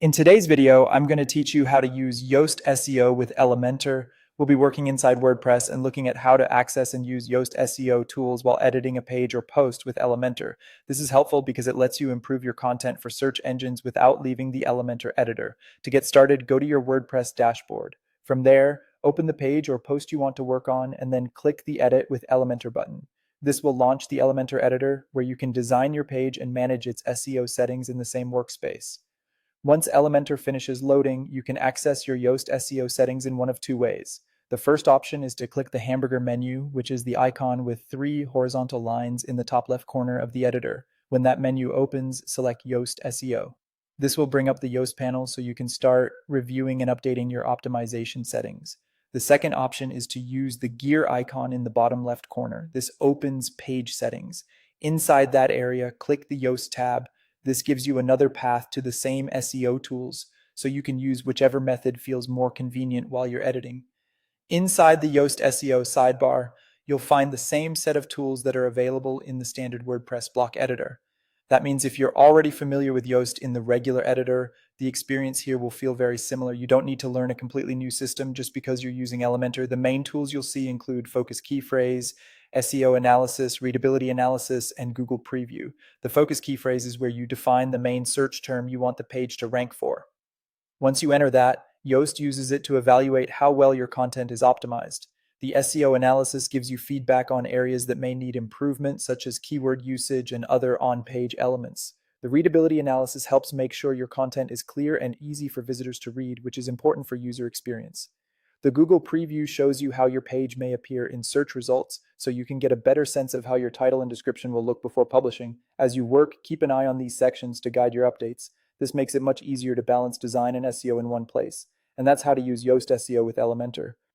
In today's video, I'm going to teach you how to use Yoast SEO with Elementor. We'll be working inside WordPress and looking at how to access and use Yoast SEO tools while editing a page or post with Elementor. This is helpful because it lets you improve your content for search engines without leaving the Elementor editor. To get started, go to your WordPress dashboard. From there, open the page or post you want to work on and then click the Edit with Elementor button. This will launch the Elementor editor where you can design your page and manage its SEO settings in the same workspace. Once Elementor finishes loading, you can access your Yoast SEO settings in one of two ways. The first option is to click the hamburger menu, which is the icon with three horizontal lines in the top left corner of the editor. When that menu opens, select Yoast SEO. This will bring up the Yoast panel so you can start reviewing and updating your optimization settings. The second option is to use the gear icon in the bottom left corner. This opens page settings. Inside that area, click the Yoast tab. This gives you another path to the same SEO tools, so you can use whichever method feels more convenient while you're editing. Inside the Yoast SEO sidebar, you'll find the same set of tools that are available in the standard WordPress block editor. That means if you're already familiar with Yoast in the regular editor, the experience here will feel very similar. You don't need to learn a completely new system just because you're using Elementor. The main tools you'll see include focus key phrase, SEO analysis, readability analysis, and Google Preview. The focus key phrase is where you define the main search term you want the page to rank for. Once you enter that, Yoast uses it to evaluate how well your content is optimized. The SEO analysis gives you feedback on areas that may need improvement, such as keyword usage and other on-page elements. The readability analysis helps make sure your content is clear and easy for visitors to read, which is important for user experience. The Google Preview shows you how your page may appear in search results, so you can get a better sense of how your title and description will look before publishing. As you work, keep an eye on these sections to guide your updates. This makes it much easier to balance design and SEO in one place. And that's how to use Yoast SEO with Elementor.